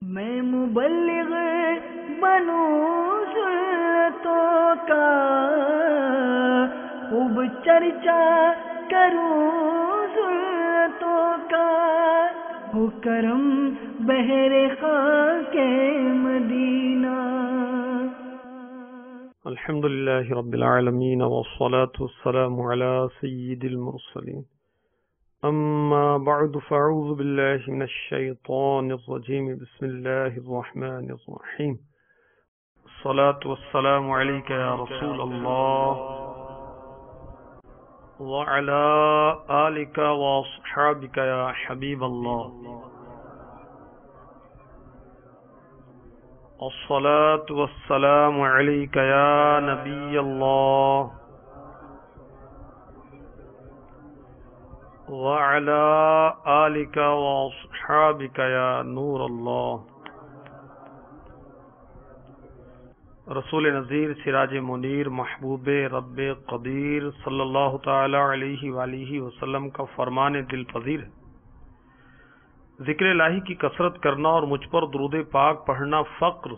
میں مبلغ بنوں سنتوں کا، خوب چرچا کروں سنتوں کا، ہو کرم بہر خاک مدینہ۔ الحمد للہ رب العالمین والصلاة والسلام على سید المرسلین، اما بعد فاعوذ باللہ من الشیطان الرجیم، بسم اللہ الرحمن الرحیم۔ الصلاة والسلام علیک یا رسول اللہ وعلى آلک واصحابک یا حبیب اللہ، الصلاة والسلام علیک یا نبی اللہ وعلى آلک واصحابک یا نور اللہ۔ رسول نذیر، سراج منیر، محبوب رب قدیر صلی اللہ تعالی علیہ وآلہ وسلم کا فرمان دل پذیر ہے۔ ذکر الہی کی کثرت کرنا اور مجھ پر درود پاک پڑھنا فقر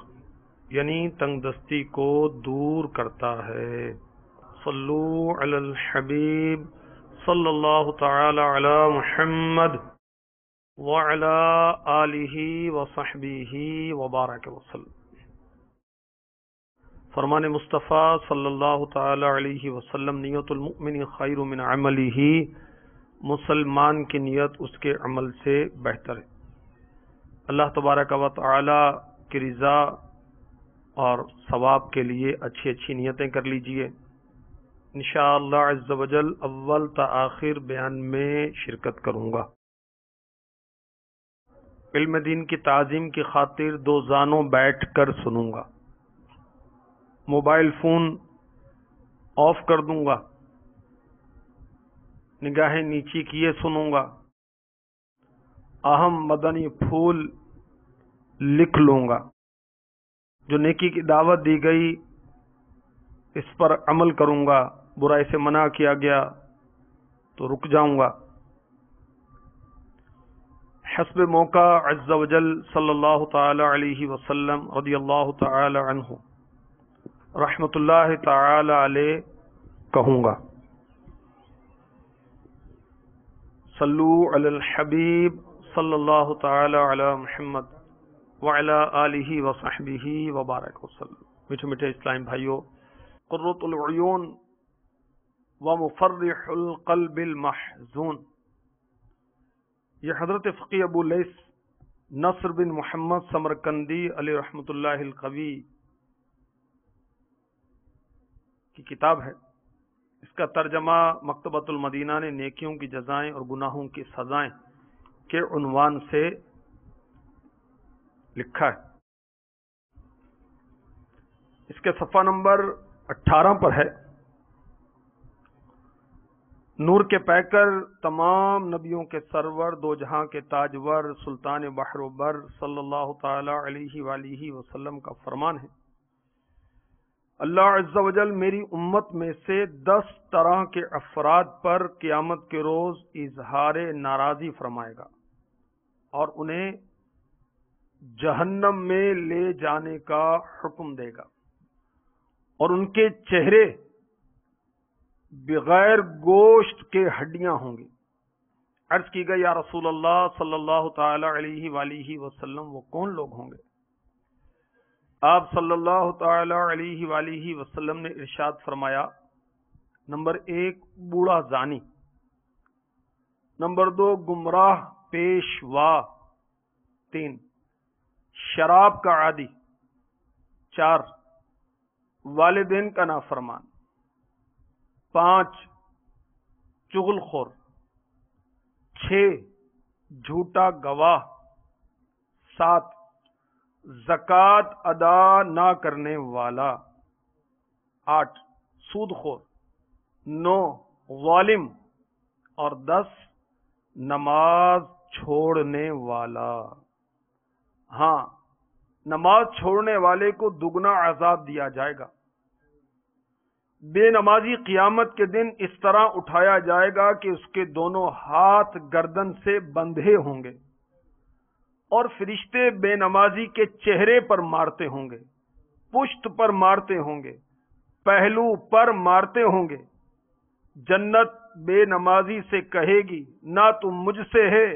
یعنی تنگ دستی کو دور کرتا ہے۔ صلو علی الحبیب صلی اللہ تعالی علی محمد وعلی آلہ وصحبہ وبارک وسلم۔ فرمان مصطفیٰ صلی اللہ تعالی علیہ وسلم، نیت المؤمن خیر من عملہ، مسلمان کی نیت اس کے عمل سے بہتر ہے۔ اللہ تبارک و تعالی کی رضا اور ثواب کے لیے اچھی اچھی نیتیں کر لیجئے۔ انشاءاللہ عز و جل اول تا آخر بیان میں شرکت کروں گا۔ علم دین کی تعظیم کی خاطر دو زانوں بیٹھ کر سنوں گا، موبائل فون آف کر دوں گا، نگاہیں نیچی کیے سنوں گا، اہم مدنی پھول لکھ لوں گا۔ جو نیکی کی دعوت دی گئی اس پر عمل کروں گا، برائی سے منع کیا گیا تو رک جاؤں گا۔ حسب موقع عز و جل صلی اللہ تعالی علیہ وسلم رضی اللہ تعالی عنہ رحمت اللہ تعالی علیہ کہوں گا۔ صلو علی الحبیب صلی اللہ تعالی علی محمد وعلی آلہ وصحبہ وبارک وسلم۔ میٹھے میٹھے اسلام بھائیو، قرۃ العیون ومفرح القلب المحزون، یہ حضرت فقی ابو لیث نصر بن محمد سمرقندی علیہ رحمت اللہ القوی کی کتاب ہے۔ اس کا ترجمہ مکتبۃ المدینہ نے نیکیوں کی جزائیں اور گناہوں کی سزائیں کے عنوان سے لکھا ہے۔ اس کے صفحہ نمبر 18 پر ہے، نور کے پیکر، تمام نبیوں کے سرور، دو جہاں کے تاجور، سلطان بحر و بر صلی اللہ تعالی علیہ وآلہ وسلم کا فرمان ہے، اللہ عز و جل میری امت میں سے 10 طرح کے افراد پر قیامت کے روز اظہار ناراضی فرمائے گا اور انہیں جہنم میں لے جانے کا حکم دے گا، اور ان کے چہرے بغیر گوشت کے ہڈیاں ہوں گی۔ عرض کی گئی، یا رسول اللہ صلی اللہ تعالی علیہ وآلہ وسلم وہ کون لوگ ہوں گے؟ آپ صلی اللہ تعالی علیہ وآلہ وسلم نے ارشاد فرمایا، نمبر 1 بوڑھا زانی، نمبر 2 گمراہ پیشوا، 3 شراب کا عادی، 4 والدین کا نافرمان، 5 چغل خور، 6 جھوٹا گواہ، 7 زکوٰۃ ادا نہ کرنے والا، 8 سود خور، 9 ظالم، اور 10 نماز چھوڑنے والا۔ ہاں، نماز چھوڑنے والے کو دگنا عذاب دیا جائے گا۔ بے نمازی قیامت کے دن اس طرح اٹھایا جائے گا کہ اس کے دونوں ہاتھ گردن سے بندھے ہوں گے، اور فرشتے بے نمازی کے چہرے پر مارتے ہوں گے، پشت پر مارتے ہوں گے، پہلو پر مارتے ہوں گے۔ جنت بے نمازی سے کہے گی نہ تو مجھ سے ہے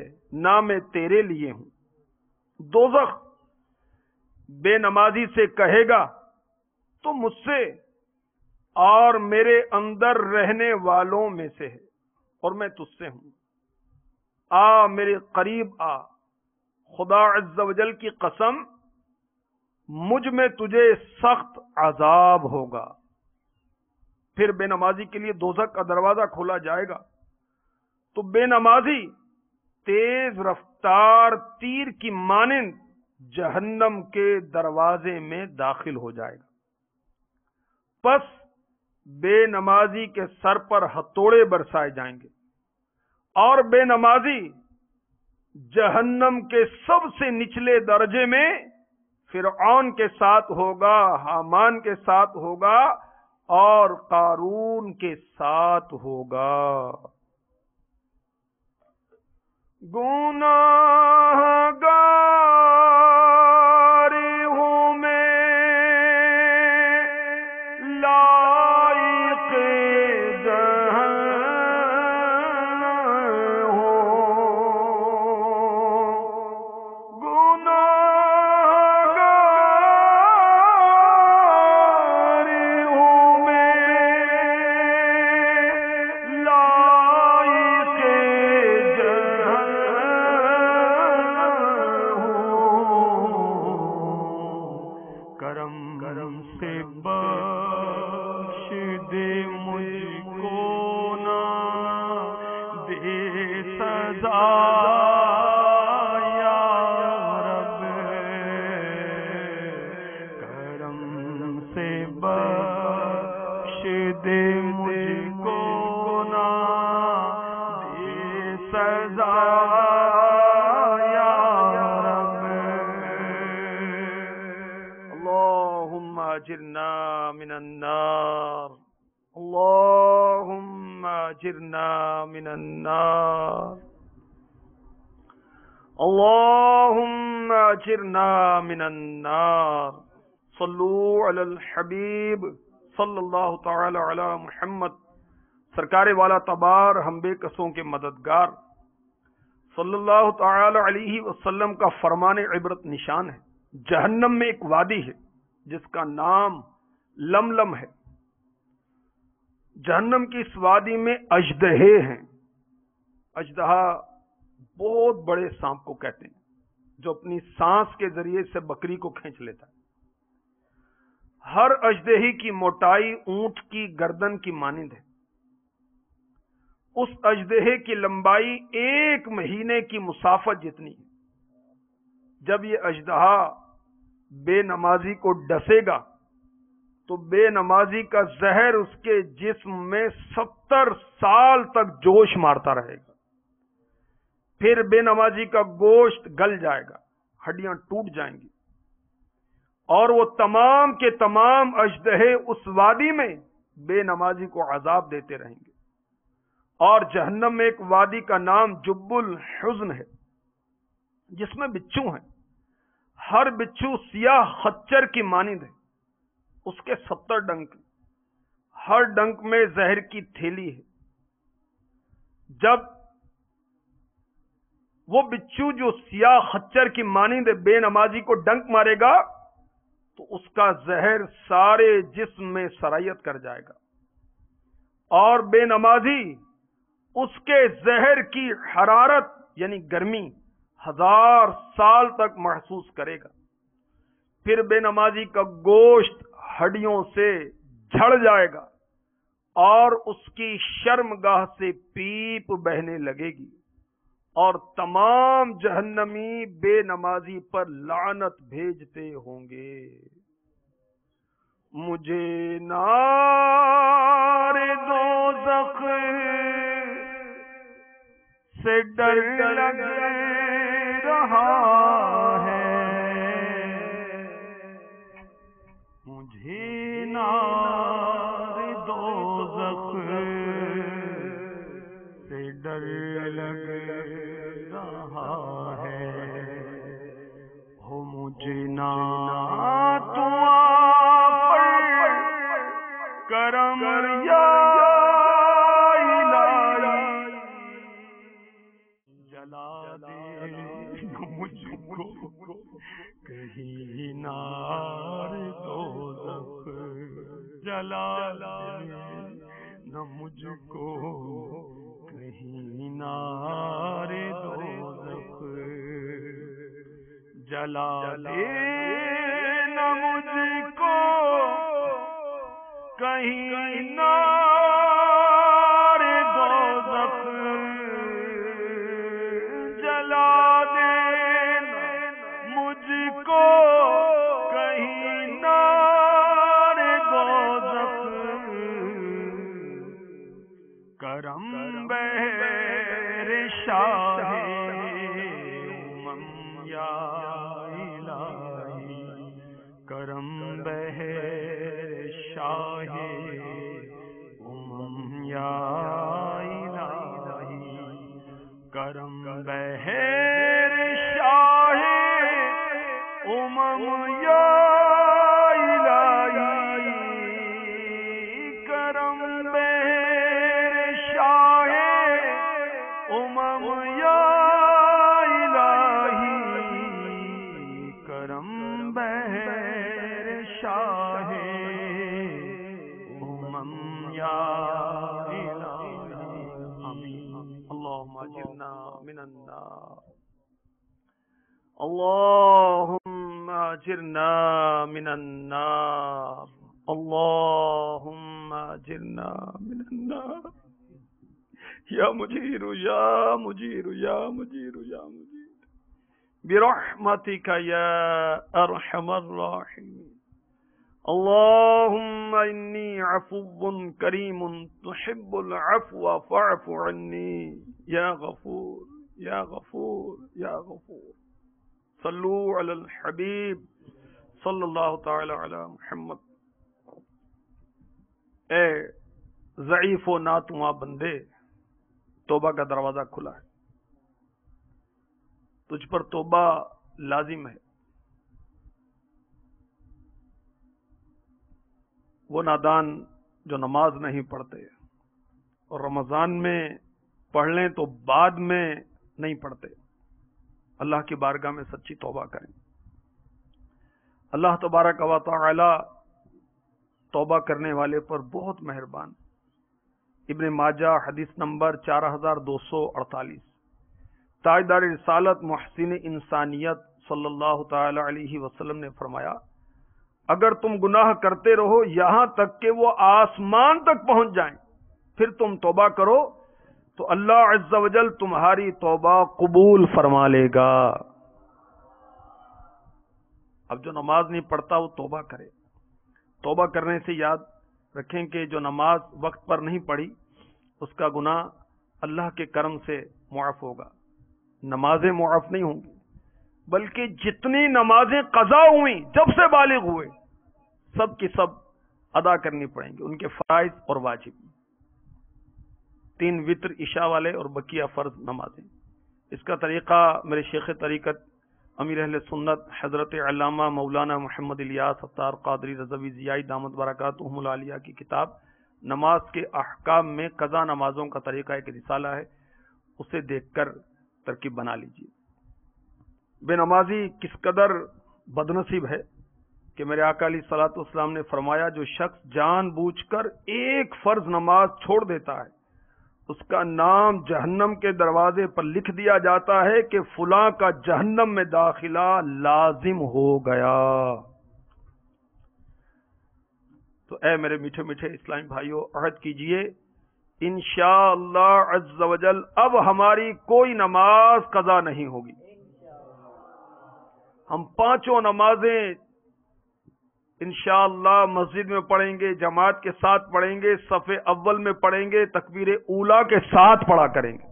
نہ میں تیرے لیے ہوں۔ دوزخ بے نمازی سے کہے گا تو مجھ سے اور میرے اندر رہنے والوں میں سے ہے اور میں تجھ سے ہوں، آ میرے قریب آ، خدا عز و جل کی قسم مجھ میں تجھے سخت عذاب ہوگا۔ پھر بے نمازی کے لیے دوزخ کا دروازہ کھولا جائے گا تو بے نمازی تیز رفتار تیر کی مانند جہنم کے دروازے میں داخل ہو جائے گا۔ پس بے نمازی کے سر پر ہتھوڑے برسائے جائیں گے اور بے نمازی جہنم کے سب سے نچلے درجے میں فرعون کے ساتھ ہوگا، حامان کے ساتھ ہوگا اور قارون کے ساتھ ہوگا۔ گناہ گار ہوں میں لائق جہنم ہوں، گناہ گار ہوں میں لائق کرم سے بخش دے مجھ کو نہ دے سزا یا رب، کرم سے بخش دے مجھ کو نہ دے سزا اجرنا من النار، اللهم اجرنا من النار، اللهم اجرنا من النار۔ صلوا علی الحبیب صلی اللہ تعالی علی محمد، سرکار والا تبار ہم بے کسوں کے مددگار صلی اللہ تعالی علیہ وسلم کا فرمان عبرت نشان ہے۔ جہنم میں ایک وادی ہے جس کا نام لملم ہے۔ جہنم کی اس وادی میں اژدہے ہیں۔ اژدہا بہت بڑے سانپ کو کہتے ہیں جو اپنی سانس کے ذریعے سے بکری کو کھینچ لیتا ہے۔ ہر اژدہے کی موٹائی اونٹ کی گردن کی مانند ہے۔ اس اژدہے کی لمبائی 1 مہینے کی مسافت جتنی ہے۔ جب یہ اژدہا بے نمازی کو ڈسے گا تو بے نمازی کا زہر اس کے جسم میں 70 سال تک جوش مارتا رہے گا۔ پھر بے نمازی کا گوشت گل جائے گا، ہڈیاں ٹوٹ جائیں گی اور وہ تمام کے تمام اژدہے اس وادی میں بے نمازی کو عذاب دیتے رہیں گے۔ اور جہنم میں ایک وادی کا نام جب الحزن ہے جس میں بچھو ہیں۔ ہر بچھو سیاہ خچر کی مانند ہے، اس کے 70 ڈنک، ہر ڈنک میں زہر کی تھیلی ہے۔ جب وہ بچھو جو سیاہ خچر کی مانند بے نمازی کو ڈنک مارے گا تو اس کا زہر سارے جسم میں سرایت کر جائے گا اور بے نمازی اس کے زہر کی حرارت یعنی گرمی 1000 سال تک محسوس کرے گا۔ پھر بے نمازی کا گوشت ہڈیوں سے جھڑ جائے گا اور اس کی شرمگاہ سے پیپ بہنے لگے گی اور تمام جہنمی بے نمازی پر لعنت بھیجتے ہوں گے۔ مجھے نار دوزخ سے ڈر لگ رہا ہے، مجھے نار دوزخ سے ڈر لگ رہا ہے۔ پوچھنا تو پر کرم یا الہی، جلا دے مجھ کو کہیں نار دوزخ، جلا دے نہ مجھ کو کہیں نار دوزخ، جلا دے نہ مجھ کو کہیں نار دوزخ، جلا دے مجھ کو کہیں نار دوزخ، کرم بہر شاہ امم یا الہی، کرم بہر شاہ امم یا الہی، کرم بہر شاہ امم یا الہی، کرم بہر شاہ امم یا الہی، کرم بہر شاہ امم یا الہی، آمین۔ اللہم اجرنا من النار، اللہم اجرنا من النار، اللہم اجرنا من النار، یا مجیر یا مجیر یا مجیر یا مجیر، برحمتک یا ارحم الراحمین، اللہم انی عفو کریم تحب العفو فاعف عنی یا غفور یا غفور یا غفور، صلو علی الحبیب صلی اللہ تعالی علی محمد۔ اے ضعیف و ناتواں بندے، توبہ کا دروازہ کھلا ہے، تجھ پر توبہ لازم ہے۔ وہ نادان جو نماز نہیں پڑھتے اور رمضان میں پڑھ لیں تو بعد میں نہیں پڑھتے، اللہ کی بارگاہ میں سچی توبہ کریں۔ اللہ تبارک و تعالی توبہ کرنے والے پر بہت مہربان۔ ابن ماجہ حدیث نمبر 4248، تاجدار رسالت محسن انسانیت صلی اللہ تعالی علیہ وسلم نے فرمایا، اگر تم گناہ کرتے رہو یہاں تک کہ وہ آسمان تک پہنچ جائیں، پھر تم توبہ کرو تو اللہ عز و جل تمہاری توبہ قبول فرما لے گا۔ اب جو نماز نہیں پڑھتا وہ توبہ کرے۔ توبہ کرنے سے یاد رکھیں کہ جو نماز وقت پر نہیں پڑھی اس کا گناہ اللہ کے کرم سے معاف ہوگا، نمازیں معاف نہیں ہوں گی، بلکہ جتنی نمازیں قضا ہوئیں جب سے بالغ ہوئے سب کی سب ادا کرنی پڑیں گی، ان کے فرائض اور واجب، 3 وتر عشاء والے اور بقیہ فرض نمازیں۔ اس کا طریقہ میرے شیخ طریقت امیر اہل سنت حضرت علامہ مولانا محمد الیاس ستار قادری رضوی ضیائی دامت برکاتہم العالیہ کی کتاب نماز کے احکام میں قضا نمازوں کا طریقہ ایک رسالہ ہے، اسے دیکھ کر ترکیب بنا لیجیے۔ بے نمازی کس قدر بدنصیب ہے کہ میرے آقا علیہ الصلوۃ والسلام نے فرمایا، جو شخص جان بوجھ کر ایک فرض نماز چھوڑ دیتا ہے اس کا نام جہنم کے دروازے پر لکھ دیا جاتا ہے کہ فلاں کا جہنم میں داخلہ لازم ہو گیا۔ تو اے میرے میٹھے میٹھے اسلامی بھائیوں، عہد کیجئے انشاءاللہ عز و جل اب ہماری کوئی نماز قضا نہیں ہوگی، ہم 5 نمازیں انشاءاللہ مسجد میں پڑھیں گے، جماعت کے ساتھ پڑھیں گے، صف اول میں پڑھیں گے، تکبیر اولیٰ کے ساتھ پڑھا کریں گے۔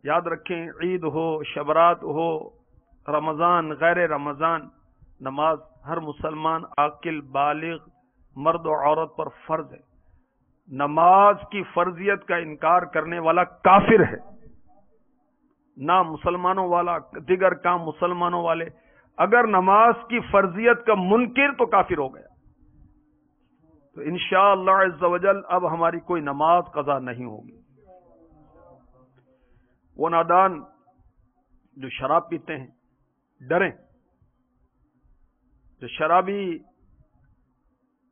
یاد رکھیں، عید ہو، شبرات ہو، رمضان غیر رمضان، نماز ہر مسلمان عاقل بالغ مرد و عورت پر فرض ہے۔ نماز کی فرضیت کا انکار کرنے والا کافر ہے۔ نہ مسلمانوں والا دیگر کام مسلمانوں والے. اگر نماز کی فرضیت کا منکر تو کافر ہو گیا. تو انشاءاللہ عز و جل اب ہماری کوئی نماز قضا نہیں ہوگی. وہ نادان جو شراب پیتے ہیں ڈریں. جو شرابی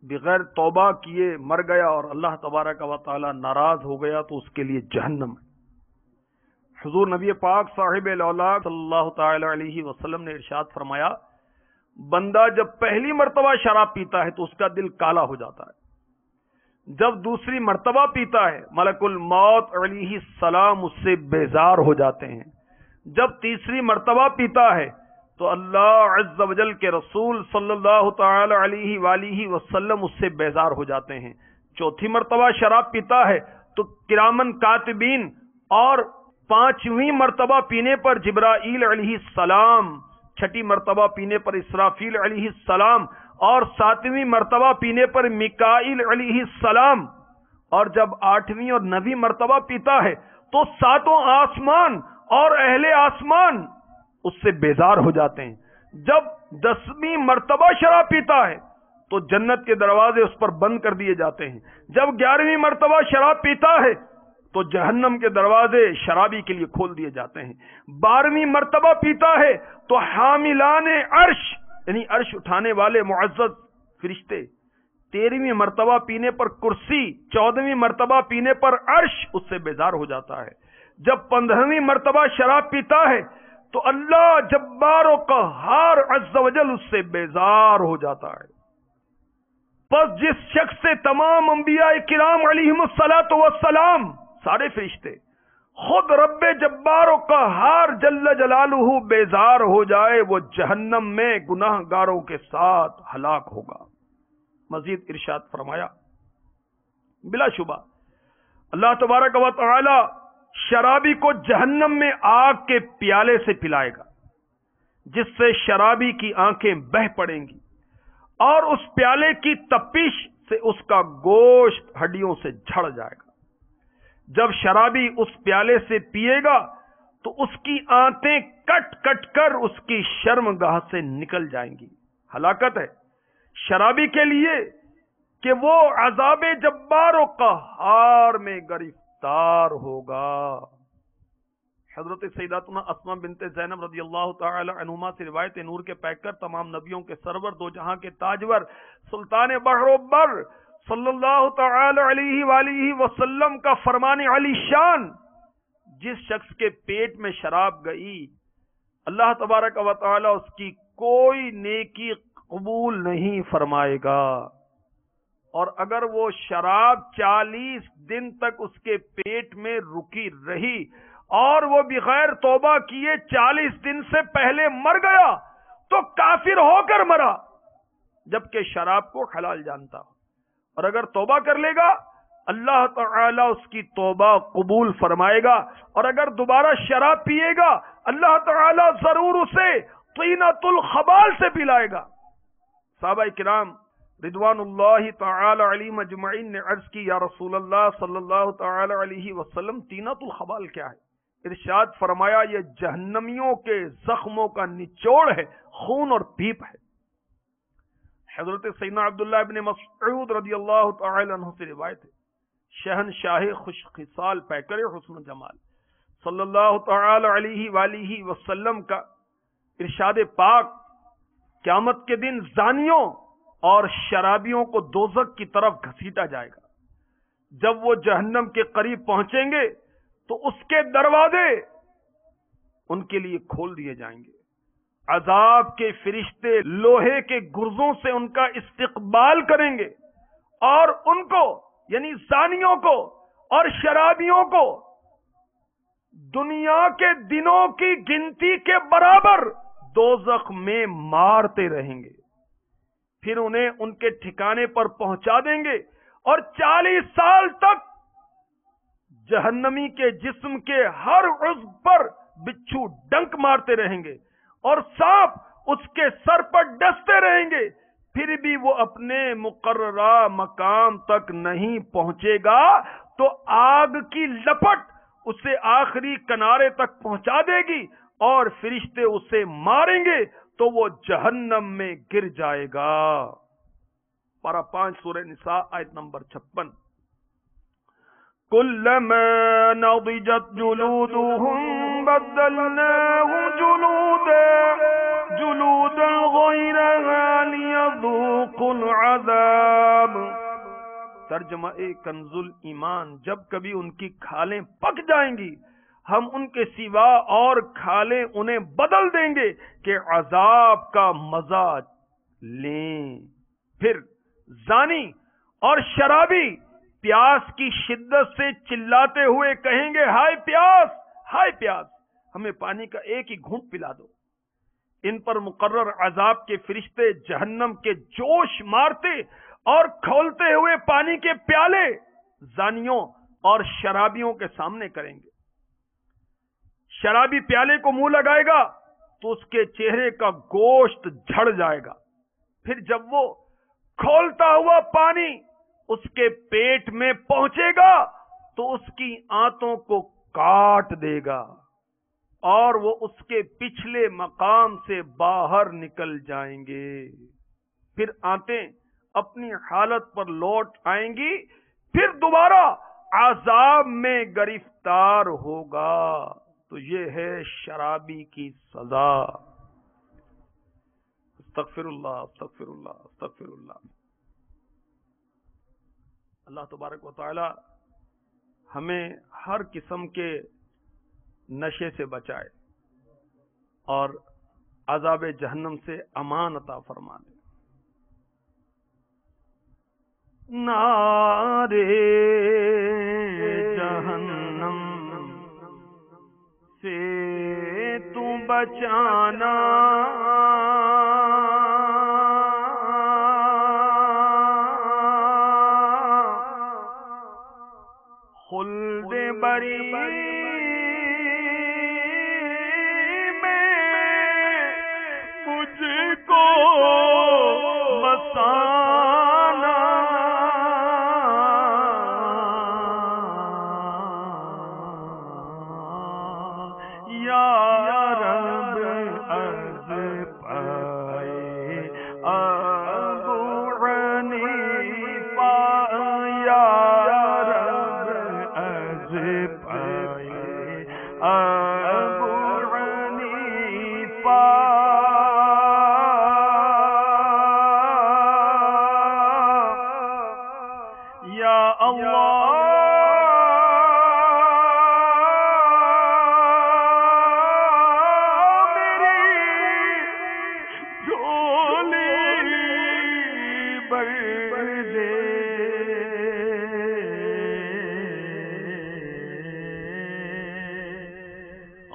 بغیر توبہ کیے مر گیا اور اللہ تبارک و تعالی ناراض ہو گیا تو اس کے لیے جہنم ہے. حضور نبی پاک صاحب الاولاق صلی اللہ تعالی علیہ وسلم نے ارشاد فرمایا، بندہ جب پہلی مرتبہ شراب پیتا ہے تو اس کا دل کالا ہو جاتا ہے. جب دوسری مرتبہ پیتا ہے ملک الموت علیہ السلام اس سے بیزار ہو جاتے ہیں. جب تیسری مرتبہ پیتا ہے تو اللہ عز و جل کے رسول صلی اللہ تعالی علیہ وآلہ وسلم اس سے بیزار ہو جاتے ہیں. چوتھی مرتبہ شراب پیتا ہے تو کرامن کاتبین، اور پانچویں مرتبہ پینے پر جبرائیل علیہ السلام، چھٹی مرتبہ پینے پر اسرافیل علیہ السلام، اور ساتویں مرتبہ پینے پر میکائیل علیہ السلام، اور جب آٹھویں اور نویں مرتبہ پیتا ہے تو ساتوں آسمان اور اہل آسمان اس سے بیزار ہو جاتے ہیں. جب 10ویں مرتبہ شراب پیتا ہے تو جنت کے دروازے اس پر بند کر دیے جاتے ہیں. جب 11ویں مرتبہ شراب پیتا ہے تو جہنم کے دروازے شرابی کے لیے کھول دیے جاتے ہیں. 12ویں مرتبہ پیتا ہے تو حاملان عرش یعنی عرش اٹھانے والے معزز فرشتے، 13ویں مرتبہ پینے پر کرسی، 14ویں مرتبہ پینے پر عرش اس سے بیزار ہو جاتا ہے. جب 15ویں مرتبہ شراب پیتا ہے تو اللہ جبار و قہار عز و جل اس سے بیزار ہو جاتا ہے. پس جس شخص سے تمام انبیاء کرام علیہم الصلاۃ والسلام، سارے فرشتے، خود رب جبار و قہار جل جلالہ بیزار ہو جائے، وہ جہنم میں گناہ گاروں کے ساتھ ہلاک ہوگا. مزید ارشاد فرمایا، بلا شبہ اللہ تبارک و تعالی شرابی کو جہنم میں آگ کے پیالے سے پلائے گا، جس سے شرابی کی آنکھیں بہہ پڑیں گی اور اس پیالے کی تپش سے اس کا گوشت ہڈیوں سے جھڑ جائے گا. جب شرابی اس پیالے سے پیے گا تو اس کی آنتیں کٹ کٹ کر اس کی شرمگاہ سے نکل جائیں گی. ہلاکت ہے شرابی کے لیے کہ وہ عذاب جبار و قہار میں گرفتار ہوگا. حضرت سیداتنا اسماء بنت زینب رضی اللہ تعالی عنہما سے روایت نور کے پیکر، تمام نبیوں کے سرور، دو جہاں کے تاجور، سلطان بحر و بر صلی اللہ تعالی علیہ وآلہ وسلم کا فرمان علی شان، جس شخص کے پیٹ میں شراب گئی اللہ تبارک و تعالی اس کی کوئی نیکی قبول نہیں فرمائے گا. اور اگر وہ شراب 40 دن تک اس کے پیٹ میں رکی رہی اور وہ بغیر توبہ کیے 40 دن سے پہلے مر گیا تو کافر ہو کر مرا، جبکہ شراب کو حلال جانتا. اور اگر توبہ کر لے گا اللہ تعالی اس کی توبہ قبول فرمائے گا، اور اگر دوبارہ شراب پیے گا اللہ تعالی ضرور اسے طینۃ الخبال سے پلائے گا. صحابہ کرام رضوان اللہ تعالی علیہم اجمعین نے عرض کی، یا رسول اللہ صلی اللہ تعالی علیہ وسلم طینۃ الخبال کیا ہے؟ ارشاد فرمایا، یہ جہنمیوں کے زخموں کا نچوڑ ہے، خون اور پیپ ہے. حضرت سیدنا عبداللہ ابن مسعود رضی اللہ تعالی عنہ سے روایت ہے، شہنشاہ خوش خصال پیکر حسن و جمال صلی اللہ تعالی علیہ وآلہ وسلم کا ارشاد پاک، قیامت کے دن زانیوں اور شرابیوں کو دوزخ کی طرف گھسیٹا جائے گا. جب وہ جہنم کے قریب پہنچیں گے تو اس کے دروازے ان کے لیے کھول دیے جائیں گے. عذاب کے فرشتے لوہے کے گرزوں سے ان کا استقبال کریں گے اور ان کو یعنی زانیوں کو اور شرابیوں کو دنیا کے دنوں کی گنتی کے برابر دوزخ میں مارتے رہیں گے. پھر انہیں ان کے ٹھکانے پر پہنچا دیں گے اور 40 سال تک جہنمی کے جسم کے ہر عضو پر بچھو ڈنک مارتے رہیں گے اور سانپ اس کے سر پر ڈستے رہیں گے. پھر بھی وہ اپنے مقررہ مقام تک نہیں پہنچے گا تو آگ کی لپٹ اسے آخری کنارے تک پہنچا دے گی اور فرشتے اسے ماریں گے تو وہ جہنم میں گر جائے گا۔ پارہ 5 سورہ نساء آیت نمبر 56۔ کلما نضجت جلودهم بدلناهم جلودا غیرها لیذوقوا العذاب۔ ترجمہ کنز الایمان، جب کبھی ان کی کھالیں پک جائیں گی ہم ان کے سوا اور کھالیں انہیں بدل دیں گے کہ عذاب کا مزہ لیں۔ پھر زانی اور شرابی پیاس کی شدت سے چلاتے ہوئے کہیں گے ہائے پیاس، ہائے پیاس، ہمیں پانی کا ایک ہی گھونٹ پلا دو۔ ان پر مقرر عذاب کے فرشتے جہنم کے جوش مارتے اور کھولتے ہوئے پانی کے پیالے زانیوں اور شرابیوں کے سامنے کریں گے۔ شرابی پیالے کو منہ لگائے گا تو اس کے چہرے کا گوشت جھڑ جائے گا، پھر جب وہ کھولتا ہوا پانی اس کے پیٹ میں پہنچے گا تو اس کی آنتوں کو کاٹ دے گا اور وہ اس کے پچھلے مقام سے باہر نکل جائیں گے۔ پھر آنتیں اپنی حالت پر لوٹ آئیں گی، پھر دوبارہ عذاب میں گرفتار ہوگا۔ تو یہ ہے شرابی کی سزا۔ استغفر اللہ، استغفر اللہ، استغفر اللہ۔ اللہ تبارک و تعالی ہمیں ہر قسم کے نشے سے بچائے اور عذاب جہنم سے امان عطا فرما دے۔ نارے جہنم سے تو بچانا، خلد بری میں مجھ کو بسانا، یا رب از پائے ابو حنیفہ، یا ابو حنیفہ، یا اللہ میری جھولی بھر دے۔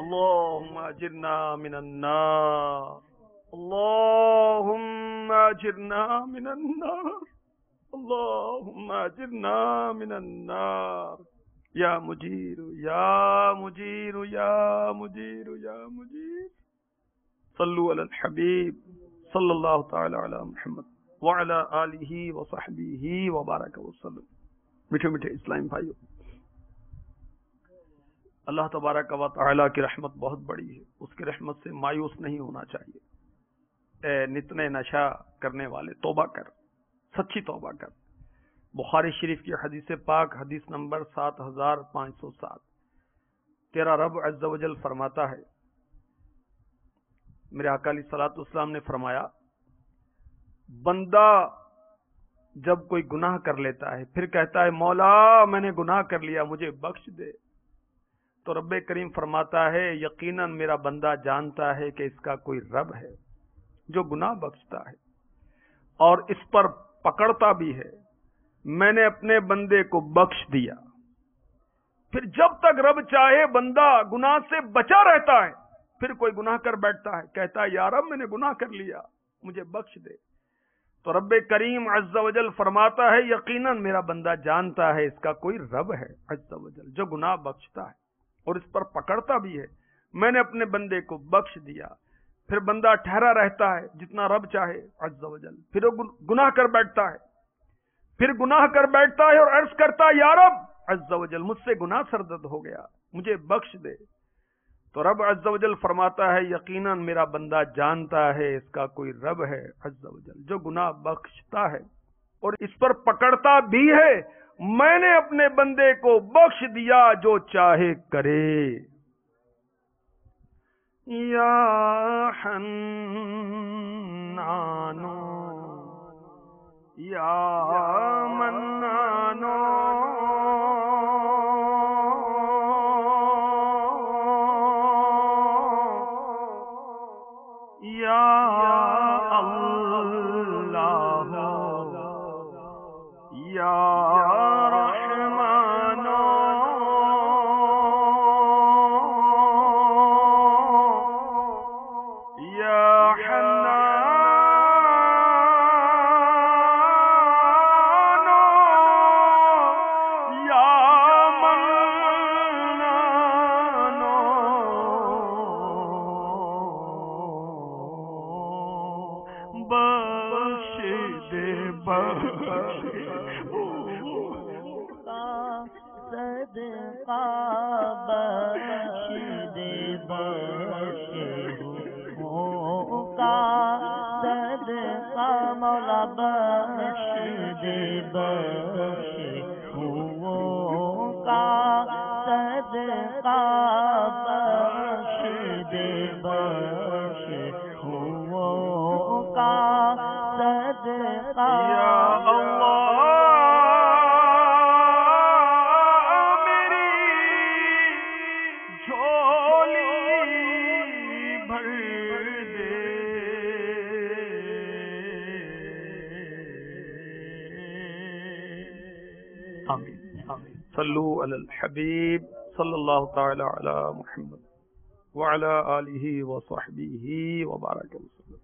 اللهم اجرنا من النار، اللهم اجرنا من النار، اللهم اجرنا من النار، یا مجیر یا مجیر یا مجیر یا مجیر۔ صلو علی الحبیب صلی اللہ تعالی علی محمد وعلی آلہ وصحبہ وبارک وسلم۔ میٹھے میٹھے اسلام بھائیو، اللہ تبارک و تعالی کی رحمت بہت بڑی ہے، اس کی رحمت سے مایوس نہیں ہونا چاہیے۔ اے نتنے نشہ کرنے والے، توبہ کر، سچی توبہ کر۔ بخاری شریف کی حدیث پاک حدیث نمبر 7507، تیرا رب عز و جل فرماتا ہے، میرے آقا علیہ الصلوۃ والسلام نے فرمایا، بندہ جب کوئی گناہ کر لیتا ہے پھر کہتا ہے مولا میں نے گناہ کر لیا مجھے بخش دے، تو رب کریم فرماتا ہے یقیناً میرا بندہ جانتا ہے کہ اس کا کوئی رب ہے جو گناہ بخشتا ہے اور اس پر پکڑتا بھی ہے، میں نے اپنے بندے کو بخش دیا۔ پھر جب تک رب چاہے بندہ گناہ سے بچا رہتا ہے، پھر کوئی گناہ کر بیٹھتا ہے، کہتا ہے یا رب میں نے گناہ کر لیا مجھے بخش دے، تو رب کریم عز و جل فرماتا ہے یقیناً میرا بندہ جانتا ہے اس کا کوئی رب ہے عز و جل جو گناہ بخشتا ہے اور اس پر پکڑتا بھی ہے، میں نے اپنے بندے کو بخش دیا۔ پھر بندہ ٹھہرا رہتا ہے جتنا رب چاہے عز و جل، پھر وہ گناہ کر بیٹھتا ہے، پھر گناہ کر بیٹھتا ہے اور عرض کرتا ہے یا رب عز و جل مجھ سے گناہ سرزد ہو گیا، مجھے بخش دے. تو رب عز و جل فرماتا ہے یقیناً میرا بندہ جانتا ہے اس کا کوئی رب ہے عز و جل جو گناہ بخشتا ہے اور اس پر پکڑتا بھی ہے. میں نے اپنے بندے کو بخش دیا جو چاہے کرے. یا حنانو یا منانو یا اللہ یا رحمانو یا حنانو یا منانو بخش دے بخش صدقہ بخش دے بخش کا صدقہ مولا بخش دے بخش کا صدقہ بخش دے بخش کا صدقہ یا اللہ میری جھولی بھر دے. آمین. صلو علی الحبیب صلی اللہ تعالی علی محمد وعلی آلہ وصحبہ وبارک وسلم.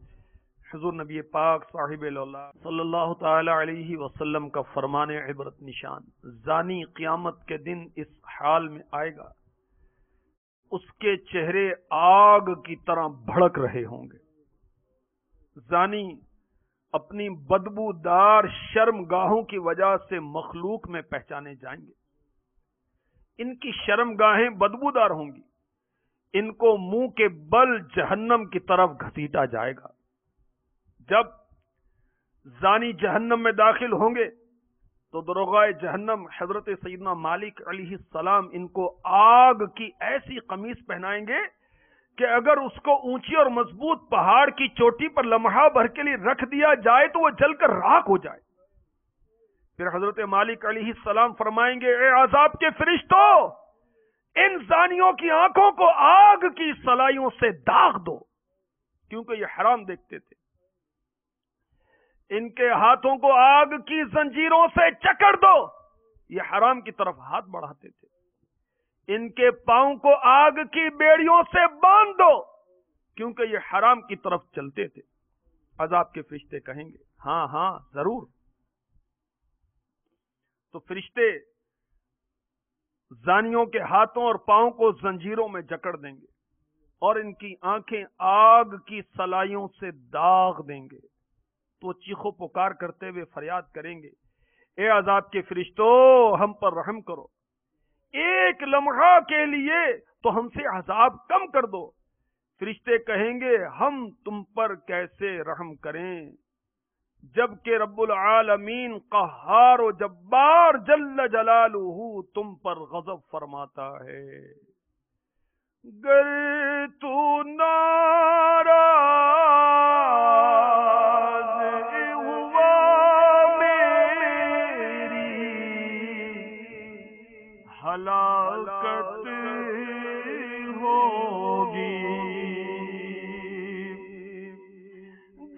حضور نبی پاک صاحب اللہ صلی اللہ تعالی علیہ وسلم کا فرمان عبرت نشان. زانی قیامت کے دن اس حال میں آئے گا اس کے چہرے آگ کی طرح بھڑک رہے ہوں گے. زانی اپنی بدبودار شرم گاہوں کی وجہ سے مخلوق میں پہچانے جائیں گے. ان کی شرم گاہیں بدبودار ہوں گی. ان کو منہ کے بل جہنم کی طرف گھسیٹا جائے گا. جب زانی جہنم میں داخل ہوں گے تو دروغائے جہنم حضرت سیدنا مالک علیہ السلام ان کو آگ کی ایسی قمیص پہنائیں گے کہ اگر اس کو اونچی اور مضبوط پہاڑ کی چوٹی پر لمحہ بھر کے لیے رکھ دیا جائے تو وہ جل کر راکھ ہو جائے. پھر حضرت مالک علیہ السلام فرمائیں گے اے عذاب کے فرشتوں ان زانیوں کی آنکھوں کو آگ کی سلائیوں سے داغ دو کیونکہ یہ حرام دیکھتے تھے. ان کے ہاتھوں کو آگ کی زنجیروں سے جکڑ دو یہ حرام کی طرف ہاتھ بڑھاتے تھے. ان کے پاؤں کو آگ کی بیڑیوں سے باندھ دو کیونکہ یہ حرام کی طرف چلتے تھے. عذاب کے فرشتے کہیں گے ہاں ہاں ضرور. تو فرشتے زانیوں کے ہاتھوں اور پاؤں کو زنجیروں میں جکڑ دیں گے اور ان کی آنکھیں آگ کی سلائیوں سے داغ دیں گے. تو چیخو پکار کرتے ہوئے فریاد کریں گے اے عذاب کے فرشتوں ہم پر رحم کرو. ایک لمحہ کے لیے تو ہم سے عذاب کم کر دو. فرشتے کہیں گے ہم تم پر کیسے رحم کریں جبکہ رب العالمین قہار و جبار جل جلالہ تم پر غضب فرماتا ہے. گر تو ناراض ہوا میری ہلاکت ہوگی.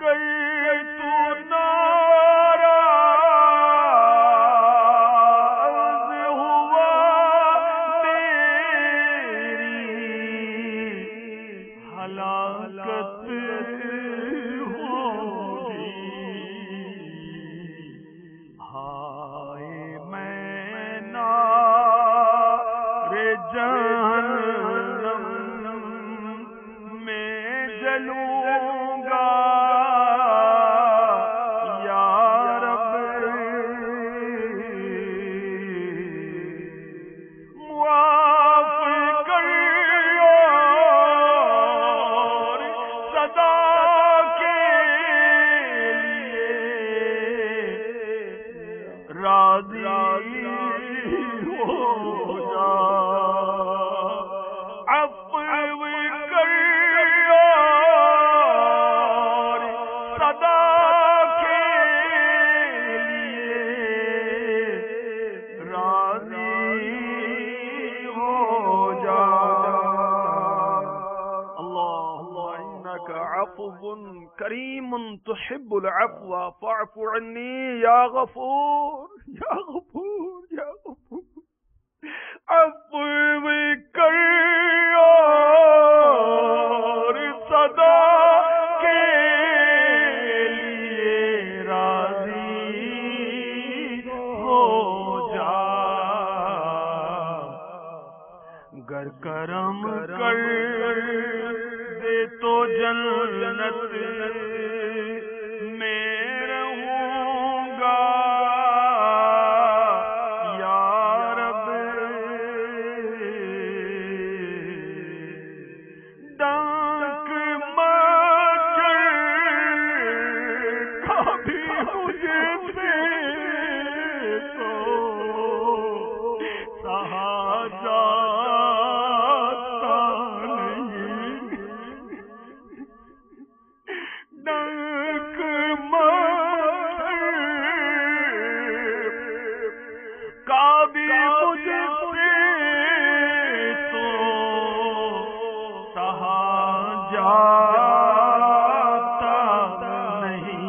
گر تو ناراض ہوا میری ہلاکت ہوگی. ہائے میں نار جہنم میں جلوں گا یا رب معاف عفو کریم تحب العفو فاعف عني یا غفور یا غفور یا غفور. عفو بھی کر اور صدا کے لیے راضی ہو جا. گر کرم کر دے تو جنت میں رہوں گا یا رب. ڈاک مچر کبھی مجھے سے تو سہا جاتا نہیں. ڈاک مچر کبھی مجھے سے تو سہا جاتا نہیں.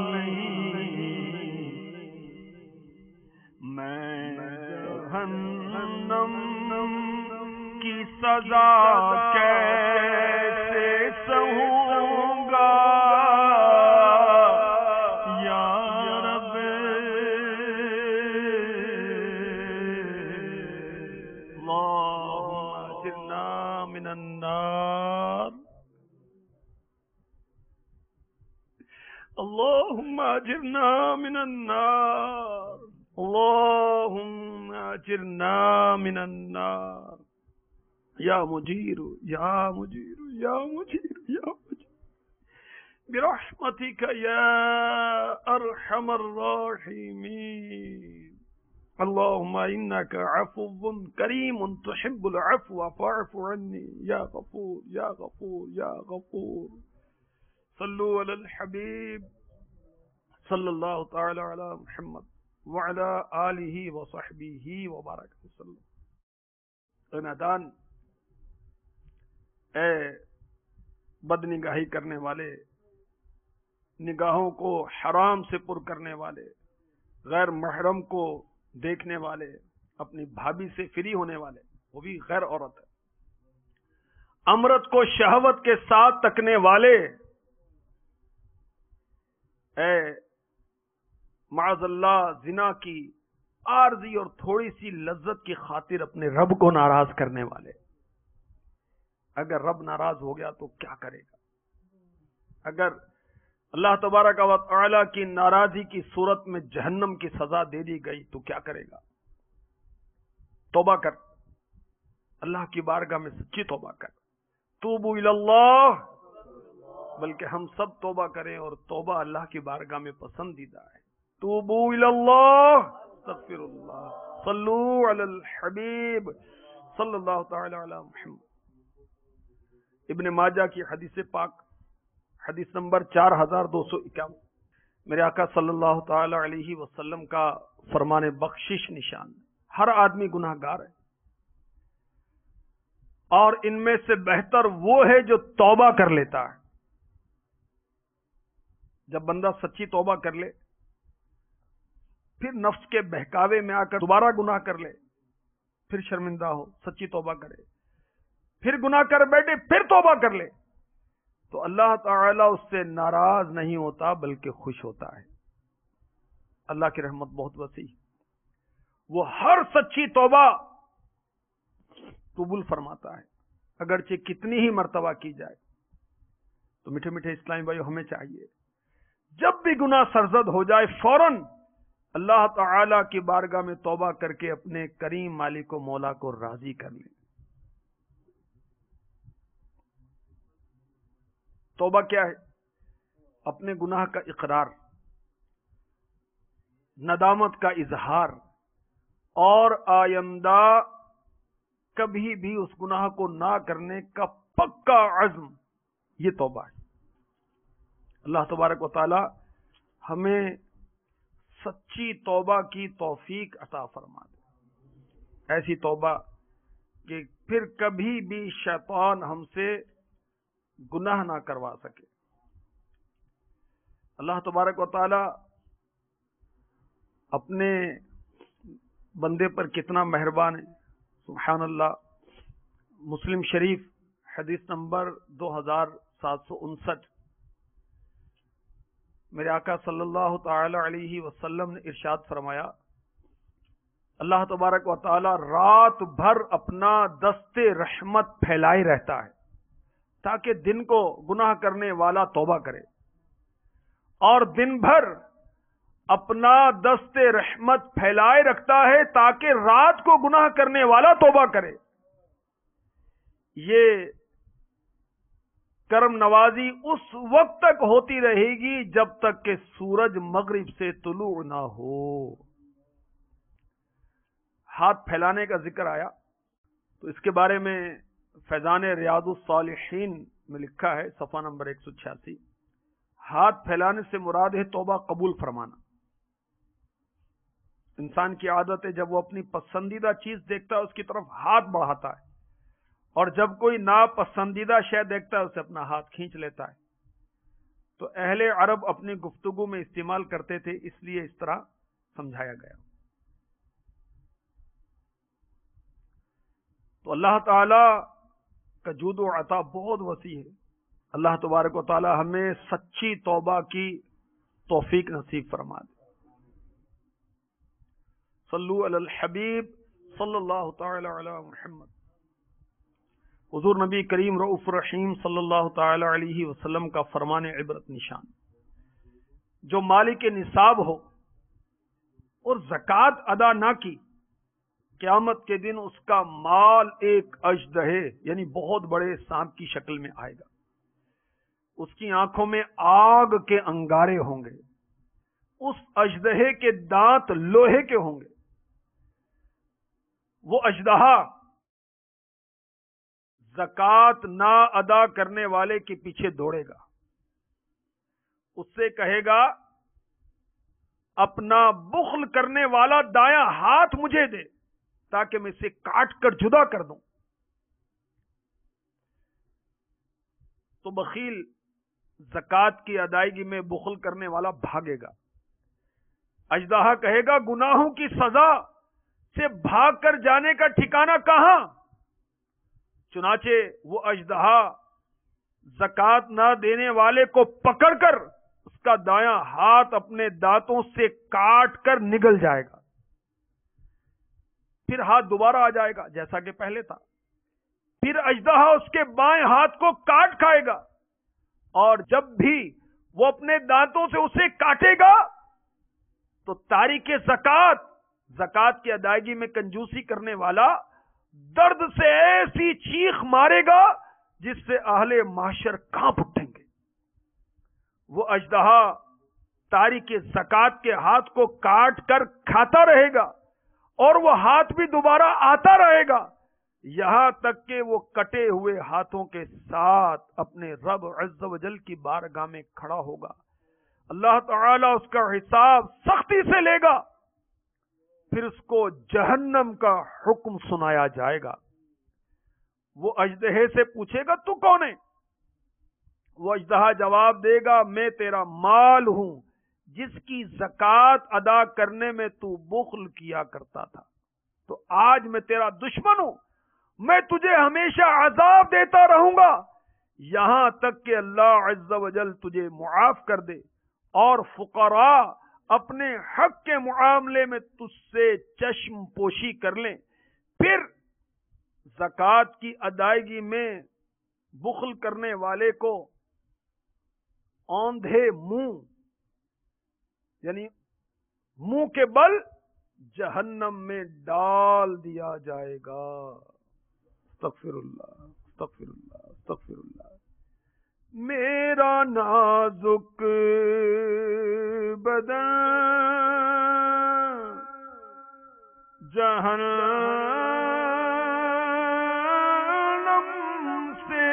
میں جہنم کی سزا کیسے سہوں گا یا رب. اللہم اجرنا من النار. اللہم اجرنا من النار. اللہم اجرنا من النار. یا مجیر یا مجیر یا مجیر یا مجیر برحمتک یا ارحم الراحمین. اللہم انک عفو کریم تحب العفو فاعف عنی یا غفور یا غفور یا غفور. صلو علی الحبیب صلی اللہ تعالی علی محمد وعلی آلہ وصحبہ وبارک وسلم. نادان، اے بد نگاہی کرنے والے، نگاہوں کو حرام سے پر کرنے والے، غیر محرم کو دیکھنے والے، اپنی بھابھی سے فری ہونے والے، وہ بھی غیر عورت ہے، امرت کو شہوت کے ساتھ تکنے والے، اے معاذ اللہ زنا کی عارضی اور تھوڑی سی لذت کی خاطر اپنے رب کو ناراض کرنے والے. اگر رب ناراض ہو گیا تو کیا کرے گا؟ اگر اللہ تبارک و تعالی کی ناراضی کی صورت میں جہنم کی سزا دے دی گئی تو کیا کرے گا؟ توبہ کر، اللہ کی بارگاہ میں سچی توبہ کر. توبوا الی اللہ، بلکہ ہم سب توبہ کریں، اور توبہ اللہ کی بارگاہ میں پسندیدہ ہے. توبوا الی اللہ استغفر اللہ. صلو علی الحبیب صلی اللہ تعالی علی محمد. ابن ماجہ کی حدیث پاک، حدیث نمبر 4251، میرے آقا صلی اللہ تعالی علیہ وسلم کا فرمان بخشش نشان. ہر آدمی گناہ گار ہے، اور ان میں سے بہتر وہ ہے جو توبہ کر لیتا ہے. جب بندہ سچی توبہ کر لے، پھر نفس کے بہکاوے میں آ کر دوبارہ گناہ کر لے، پھر شرمندہ ہو، سچی توبہ کرے، پھر گناہ کر بیٹھے، پھر توبہ کر لے، تو اللہ تعالیٰ اس سے ناراض نہیں ہوتا بلکہ خوش ہوتا ہے. اللہ کی رحمت بہت وسیع، وہ ہر سچی توبہ قبول فرماتا ہے، اگرچہ کتنی ہی مرتبہ کی جائے. تو میٹھے میٹھے اسلامی بھائیو، ہمیں چاہیے جب بھی گناہ سرزد ہو جائے فوراً اللہ تعالی کی بارگاہ میں توبہ کر کے اپنے کریم مالک و مولا کو راضی کر لیں. توبہ کیا ہے؟ اپنے گناہ کا اقرار، ندامت کا اظہار، اور آئندہ کبھی بھی اس گناہ کو نہ کرنے کا پکا عزم، یہ توبہ ہے. اللہ تبارک و تعالی ہمیں سچی توبہ کی توفیق عطا فرما دے، ایسی توبہ کہ پھر کبھی بھی شیطان ہم سے گناہ نہ کروا سکے. اللہ تبارک و تعالی اپنے بندے پر کتنا مہربان ہے، سبحان اللہ۔ مسلم شریف حدیث نمبر 2759، میرے آقا صلی اللہ تعالی علیہ وسلم نے ارشاد فرمایا، اللہ تبارک و تعالی رات بھر اپنا دست رحمت پھیلائے رہتا ہے تاکہ دن کو گناہ کرنے والا توبہ کرے، اور دن بھر اپنا دست رحمت پھیلائے رکھتا ہے تاکہ رات کو گناہ کرنے والا توبہ کرے۔ یہ کرم نوازی اس وقت تک ہوتی رہے گی جب تک کہ سورج مغرب سے طلوع نہ ہو۔ ہاتھ پھیلانے کا ذکر آیا تو اس کے بارے میں فیضان ریاض الصالحین میں لکھا ہے، صفحہ نمبر 186، ہاتھ پھیلانے سے مراد ہے توبہ قبول فرمانا۔ انسان کی عادت ہے جب وہ اپنی پسندیدہ چیز دیکھتا ہے اس کی طرف ہاتھ بڑھاتا ہے، اور جب کوئی ناپسندیدہ شے دیکھتا ہے اسے اپنا ہاتھ کھینچ لیتا ہے۔ تو اہل عرب اپنی گفتگو میں استعمال کرتے تھے، اس لیے اس طرح سمجھایا گیا۔ تو اللہ تعالی کا جود و عطا بہت وسیع ہے۔ اللہ تبارک و تعالی ہمیں سچی توبہ کی توفیق نصیب فرما دے۔ صلو علی الحبیب صلی اللہ تعالی علی محمد۔ حضور نبی کریم رؤوف رحیم صلی اللہ تعالی علیہ وسلم کا فرمان عبرت نشان، جو مالک نصاب ہو اور زکوٰۃ ادا نہ کی، قیامت کے دن اس کا مال ایک اژدہے یعنی بہت بڑے سانپ کی شکل میں آئے گا، اس کی آنکھوں میں آگ کے انگارے ہوں گے، اس اژدہے کے دانت لوہے کے ہوں گے، وہ اژدہا زکوٰۃ نہ ادا کرنے والے کے پیچھے دوڑے گا، اس سے کہے گا اپنا بخل کرنے والا دایاں ہاتھ مجھے دے تاکہ میں اسے کاٹ کر جدا کر دوں۔ تو بخیل زکوٰۃ کی ادائیگی میں بخل کرنے والا بھاگے گا۔ اژدہا کہے گا گناہوں کی سزا سے بھاگ کر جانے کا ٹھکانہ کہاں؟ چنانچہ وہ اژدہا زکوٰۃ نہ دینے والے کو پکڑ کر اس کا دایاں ہاتھ اپنے دانتوں سے کاٹ کر نگل جائے گا، پھر ہاتھ دوبارہ آ جائے گا جیسا کہ پہلے تھا، پھر اژدہا اس کے بائیں ہاتھ کو کاٹ کھائے گا، اور جب بھی وہ اپنے دانتوں سے اسے کاٹے گا تو تاریک زکوٰۃ کی ادائیگی میں کنجوسی کرنے والا درد سے ایسی چیخ مارے گا جس سے اہل محشر کانپ اٹھیں گے۔ وہ اژدہا تاریک زکوٰۃ کے ہاتھ کو کاٹ کر کھاتا رہے گا، اور وہ ہاتھ بھی دوبارہ آتا رہے گا، یہاں تک کہ وہ کٹے ہوئے ہاتھوں کے ساتھ اپنے رب عز و جل کی بارگاہ میں کھڑا ہوگا۔ اللہ تعالیٰ اس کا حساب سختی سے لے گا، پھر اس کو جہنم کا حکم سنایا جائے گا۔ وہ اژدہے سے پوچھے گا تو کون ہے؟ وہ اژدہا جواب دے گا میں تیرا مال ہوں جس کی زکوٰۃ ادا کرنے میں تو بخل کیا کرتا تھا، تو آج میں تیرا دشمن ہوں، میں تجھے ہمیشہ عذاب دیتا رہوں گا یہاں تک کہ اللہ عز و جل تجھے معاف کر دے، اور فقراء اپنے حق کے معاملے میں تجھ سے چشم پوشی کر لیں۔ پھر زکوٰۃ کی ادائیگی میں بخل کرنے والے کو اوندھے منہ یعنی منہ کے بل جہنم میں ڈال دیا جائے گا۔ استغفر اللہ استغفر اللہ استغفر اللہ۔ میرا نازک بدن جہنم سے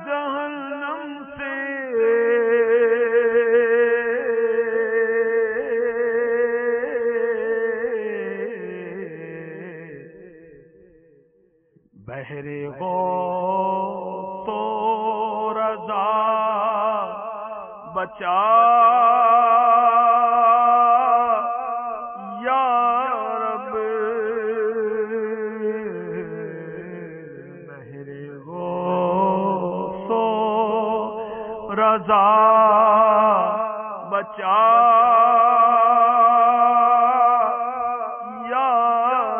جہنم رضا بچا یا رب مہر غوث و رضا بچا یا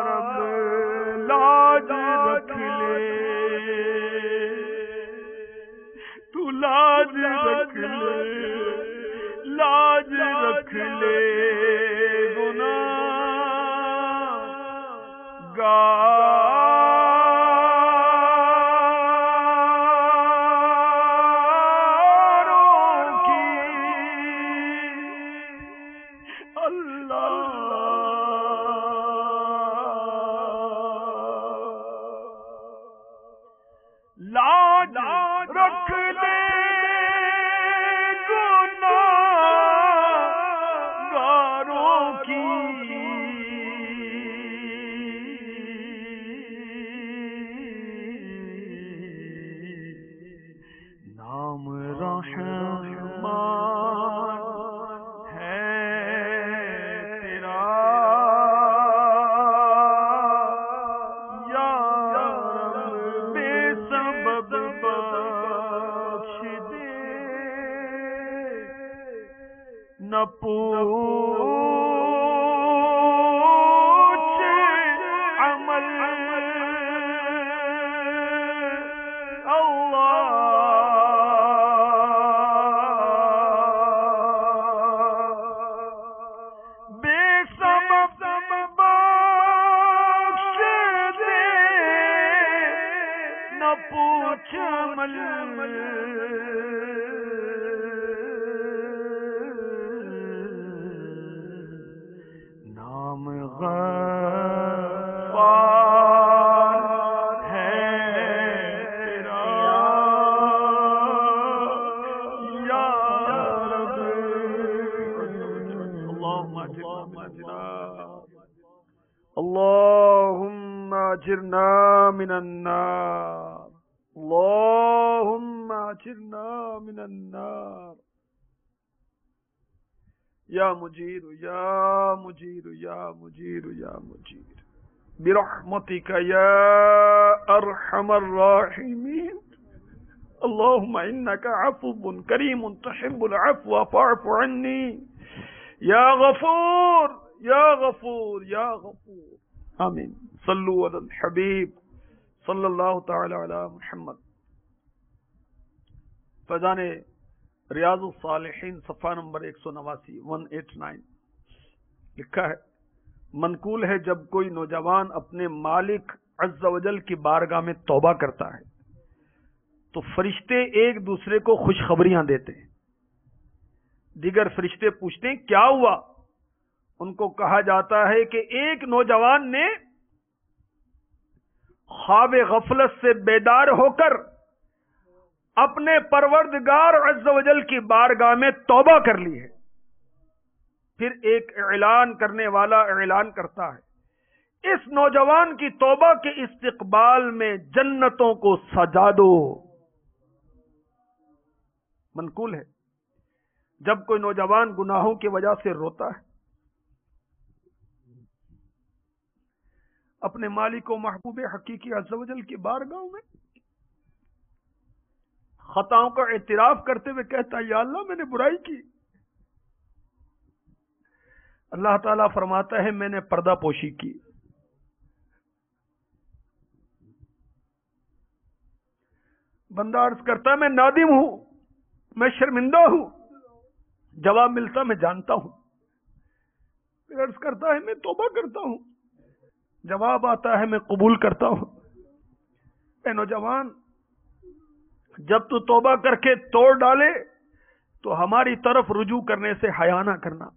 رب لاج رکھ لے تو لاج رکھ لے لاج رکھ لے گناہگاروں کی اللہ لاج رکھ لے گناہگاروں کی نام رحمان ہے تیرا یا رب بے سبب بخش دے نہ پوچھ عمل پوچھ عمل نام غفار ہے تیرا یا رب اللهم اجرنا من النار اللهم اجرنا من النار یا مجیر یا مجیر یا مجیر یا مجیر برحمتک یا ارحم الراحمین اللهم انك عفو کریم تحب العفو فاعف عني یا غفور یا غفور یا غفور آمین صلو علی الحبیب صلی اللہ تعالی علی محمد. فیضان ریاض الصالحین صفحہ نمبر 189 لکھا ہے، منقول ہے جب کوئی نوجوان اپنے مالک عز و جل کی بارگاہ میں توبہ کرتا ہے تو فرشتے ایک دوسرے کو خوشخبریاں دیتے ہیں. دیگر فرشتے پوچھتے ہیں کیا ہوا؟ ان کو کہا جاتا ہے کہ ایک نوجوان نے خواب غفلت سے بیدار ہو کر اپنے پروردگار عز و جل کی بارگاہ میں توبہ کر لی ہے. پھر ایک اعلان کرنے والا اعلان کرتا ہے، اس نوجوان کی توبہ کے استقبال میں جنتوں کو سجا دو. منقول ہے جب کوئی نوجوان گناہوں کی وجہ سے روتا ہے، اپنے مالک و محبوب حقیقی عز و جل کی بارگاہوں میں خطاؤں کا اعتراف کرتے ہوئے کہتا ہے یا اللہ میں نے برائی کی. اللہ تعالیٰ فرماتا ہے میں نے پردہ پوشی کی. بندہ عرض کرتا ہے میں نادم ہوں، میں شرمندہ ہوں. جواب ملتا میں جانتا ہوں. پھر عرض کرتا ہے میں توبہ کرتا ہوں. جواب آتا ہے میں قبول کرتا ہوں. اے نوجوان، جب تو توبہ کر کے توڑ ڈالے تو ہماری طرف رجوع کرنے سے حیا نہ کرنا،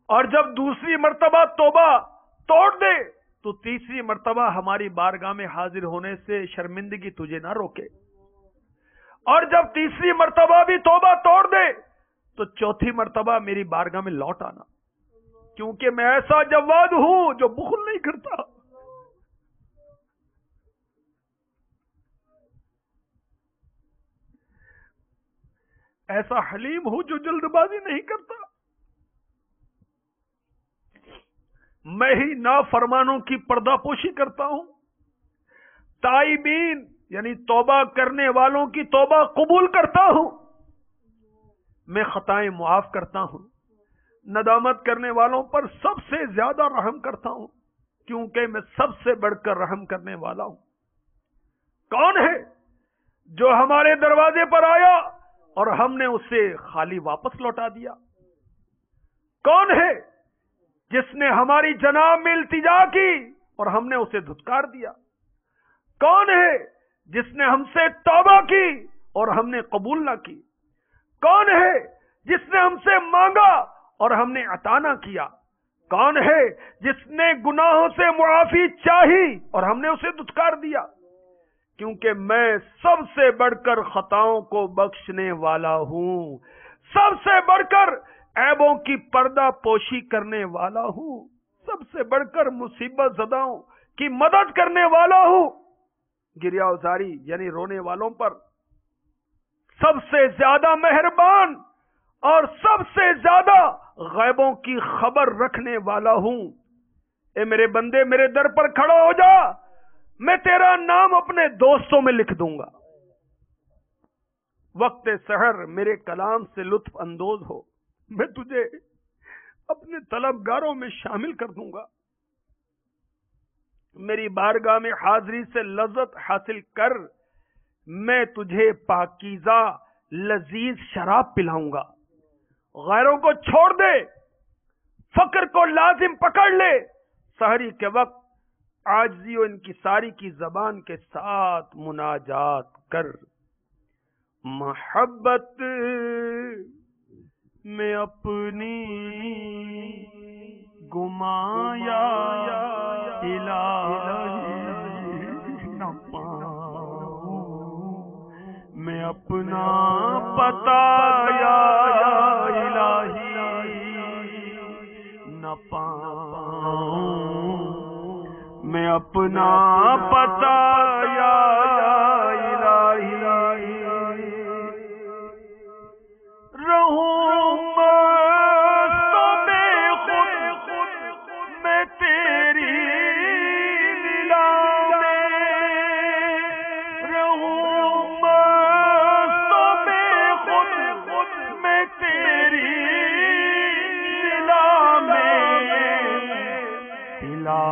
اور جب دوسری مرتبہ توبہ توڑ دے تو تیسری مرتبہ ہماری بارگاہ میں حاضر ہونے سے شرمندگی تجھے نہ روکے، اور جب تیسری مرتبہ بھی توبہ توڑ دے تو چوتھی مرتبہ میری بارگاہ میں لوٹ آنا، کیونکہ میں ایسا جواد ہوں جو بخل نہیں کرتا. ایسا حلیم ہوں جو جلد بازی نہیں کرتا. میں ہی نافرمانوں کی پردہ پوشی کرتا ہوں. تائبین یعنی توبہ کرنے والوں کی توبہ قبول کرتا ہوں. میں خطائیں معاف کرتا ہوں. ندامت کرنے والوں پر سب سے زیادہ رحم کرتا ہوں کیونکہ میں سب سے بڑھ کر رحم کرنے والا ہوں. کون ہے جو ہمارے دروازے پر آیا اور ہم نے اسے خالی واپس لوٹا دیا؟ کون ہے جس نے ہماری جناب میں التجا کی اور ہم نے اسے دھتکار دیا؟ کون ہے جس نے ہم سے توبہ کی اور ہم نے قبول نہ کی؟ کون ہے جس نے ہم سے مانگا اور ہم نے عطا نہ کیا؟ کون ہے جس نے گناہوں سے معافی چاہی اور ہم نے اسے دھتکار دیا؟ کیونکہ میں سب سے بڑھ کر خطاؤں کو بخشنے والا ہوں، سب سے بڑھ کر عیبوں کی پردہ پوشی کرنے والا ہوں، سب سے بڑھ کر مصیبت زداؤں کی مدد کرنے والا ہوں. گریہ ازاری یعنی رونے والوں پر سب سے زیادہ مہربان اور سب سے زیادہ غیبوں کی خبر رکھنے والا ہوں. اے میرے بندے میرے در پر کھڑا ہو جا، میں تیرا نام اپنے دوستوں میں لکھ دوں گا. وقت سحر میرے کلام سے لطف اندوز ہو، میں تجھے اپنے طلبگاروں میں شامل کر دوں گا. میری بارگاہ میں حاضری سے لذت حاصل کر، میں تجھے پاکیزہ لذیذ شراب پلاؤں گا. غیروں کو چھوڑ دے، فقر کو لازم پکڑ لے. سحری کے وقت عاجزی و انکساری کی زبان کے ساتھ مناجات کر. محبت میں اپنی گمایا الہی نہ پاؤں، میں اپنا بتایا الہی نہ پاؤں، میں اپنا بتایا الہی رہوں مست بے خود میں تیری لیلا میں، رہوں مست بے خود میں تیری لیلا میں. پلا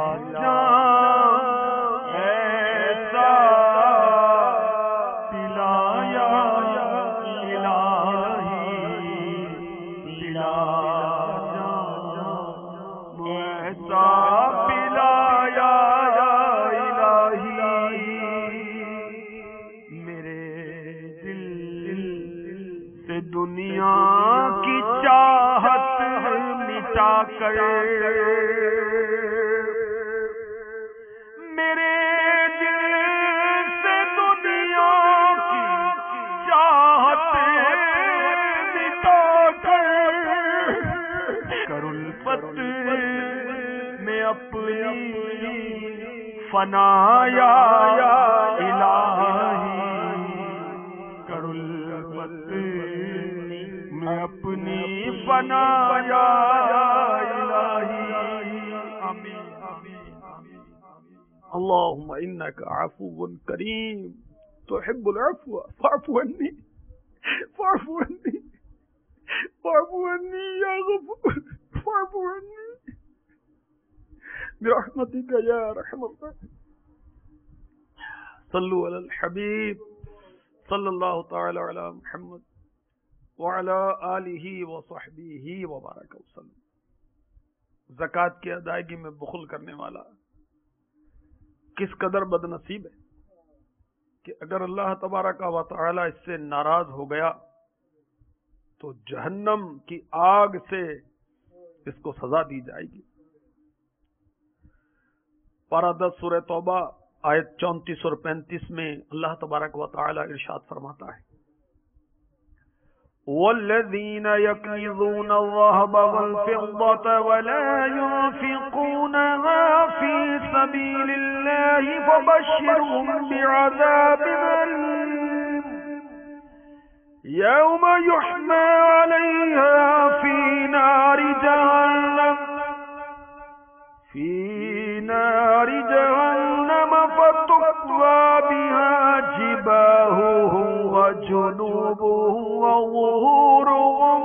دنیا کی چاہت مٹا کر میرے دل سے دنیا کی چاہت مٹا کر کر الفت میں اپنی فنا یا الہی، کر الفت میں اپنی فنا یا الہی. آمین. اللہم انک عفو کریم تحب العفو فاعف عنی فاعف عنی فاعف عنی یا غفور فاعف عنی برحمتک یا ارحم الراحمین. صلو علی الحبیب صلی اللہ تعالی علی محمد وعلی آلہ وصحبہ وبارک وسلم. زکوٰۃ کی ادائیگی میں بخل کرنے والا کس قدر بد نصیب ہے کہ اگر اللہ تبارک و تعالی اس سے ناراض ہو گیا تو جہنم کی آگ سے اس کو سزا دی جائے گی. پارہ 10 سورہ توبہ آیت 34 اور 35 میں اللہ تبارک و تعالی ارشاد فرماتا ہے والذین یکنزون الذھب والفضة ولا ينفقونها في سبیل اللہ فبشرهم بعذاب ألیم یوم یحمی علیہا فی نار جہنم فتقوی بها جباہهم وجنوبهم وظہورهم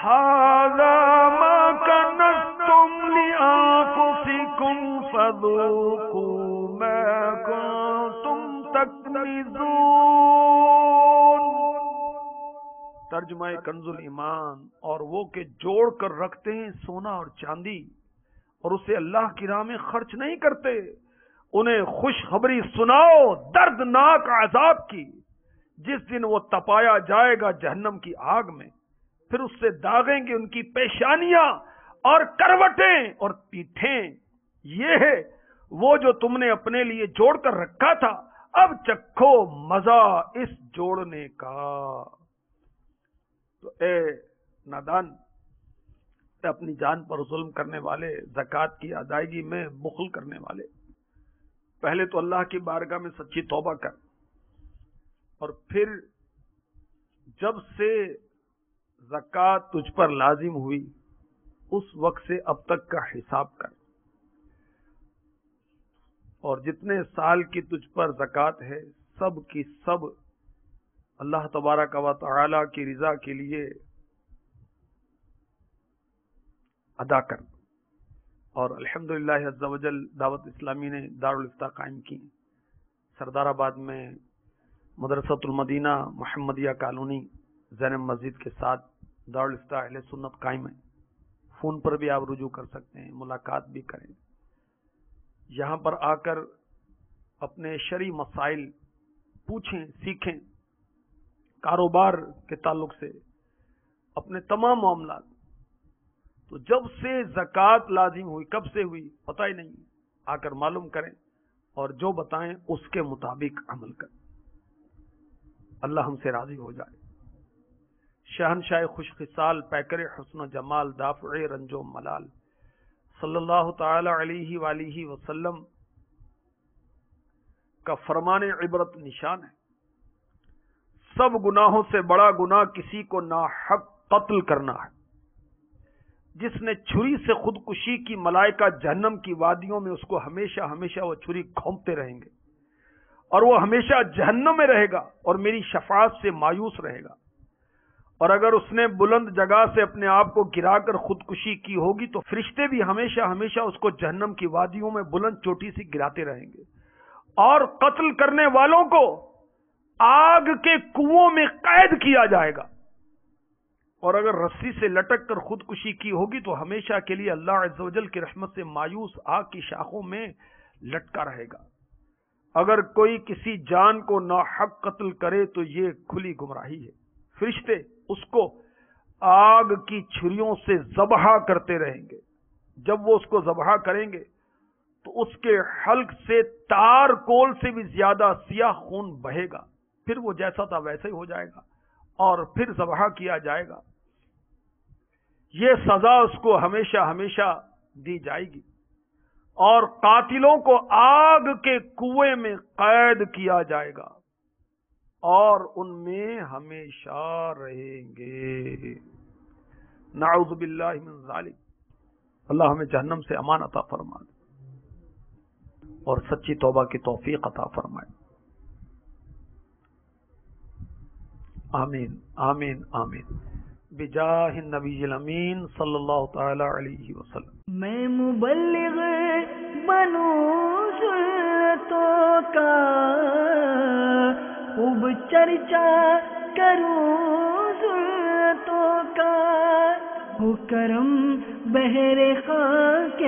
هذا ما کنزتم لأنفسکم فذوقوا ما کنتم تکنزون۔ ترجمہ کنز الایمان، اور وہ کہ جوڑ کر رکھتے ہیں سونا اور چاندی اور اسے اللہ کی راہ میں خرچ نہیں کرتے، انہیں خوشخبری سناؤ دردناک عذاب کی، جس دن وہ تپایا جائے گا جہنم کی آگ میں، پھر اس سے داغیں گے ان کی پیشانیاں اور کروٹیں اور پیٹھیں، یہ ہے وہ جو تم نے اپنے لیے جوڑ کر رکھا تھا، اب چکھو مزہ اس جوڑنے کا۔ تو اے نادان، اپنی جان پر ظلم کرنے والے، زکوٰۃ کی ادائیگی میں بخل کرنے والے، پہلے تو اللہ کی بارگاہ میں سچی توبہ کر، اور پھر جب سے زکوٰۃ تجھ پر لازم ہوئی اس وقت سے اب تک کا حساب کر، اور جتنے سال کی تجھ پر زکوٰۃ ہے سب کی سب اللہ تبارک و تعالی کی رضا کے لیے ادا کر۔ اور الحمدللہ عز و جل دعوت اسلامی نے دارالافتاء قائم کی، سردار آباد میں مدرسۃ المدینہ محمدیہ کالونی زینب مسجد کے ساتھ دارالافتاء اہل سنت قائم ہے۔ فون پر بھی آپ رجوع کر سکتے ہیں، ملاقات بھی کریں، یہاں پر آ کر اپنے شرعی مسائل پوچھیں، سیکھیں، کاروبار کے تعلق سے اپنے تمام معاملات۔ تو جب سے زکوٰۃ لازم ہوئی، کب سے ہوئی پتہ ہی نہیں، آ کر معلوم کریں اور جو بتائیں اس کے مطابق عمل کریں، اللہ ہم سے راضی ہو جائے۔ شہنشاہ خوش خصال، پیکر حسن و جمال، دافع رنج و ملال، صلی اللہ تعالی علیہ وآلہ وسلم کا فرمان عبرت نشان ہے، سب گناہوں سے بڑا گناہ کسی کو ناحق قتل کرنا ہے۔ جس نے چھری سے خودکشی کی، ملائکہ جہنم کی وادیوں میں اس کو ہمیشہ ہمیشہ وہ چھری گھونپتے رہیں گے، اور وہ ہمیشہ جہنم میں رہے گا اور میری شفاعت سے مایوس رہے گا۔ اور اگر اس نے بلند جگہ سے اپنے آپ کو گرا کر خودکشی کی ہوگی تو فرشتے بھی ہمیشہ ہمیشہ اس کو جہنم کی وادیوں میں بلند چوٹی سے گراتے رہیں گے، اور قتل کرنے والوں کو آگ کے کنووں میں قید کیا جائے گا، اور اگر رسی سے لٹک کر خودکشی کی ہوگی تو ہمیشہ کے لیے اللہ عز و جل کی رحمت سے مایوس آگ کی شاخوں میں لٹکا رہے گا۔ اگر کوئی کسی جان کو ناحق قتل کرے تو یہ کھلی گمراہی ہے، فرشتے اس کو آگ کی چھریوں سے ذبح کرتے رہیں گے، جب وہ اس کو ذبح کریں گے تو اس کے حلق سے تار کول سے بھی زیادہ سیاہ خون بہے گا، پھر وہ جیسا تھا ویسا ہی ہو جائے گا اور پھر ذبح کیا جائے گا۔ یہ سزا اس کو ہمیشہ ہمیشہ دی جائے گی، اور قاتلوں کو آگ کے کنویں میں قید کیا جائے گا اور ان میں ہمیشہ رہیں گے۔ نعوذ باللہ من ذالک۔ اللہ ہمیں جہنم سے امان عطا فرمائے اور سچی توبہ کی توفیق عطا فرمائے۔ آمین آمین آمین بجاہ النبی الامین صلی اللہ تعالی علیہ وسلم۔ میں مبلغ بنوں سنتوں کا، خوب چرچا کروں سنتوں کا، ہو کرم بہر خاک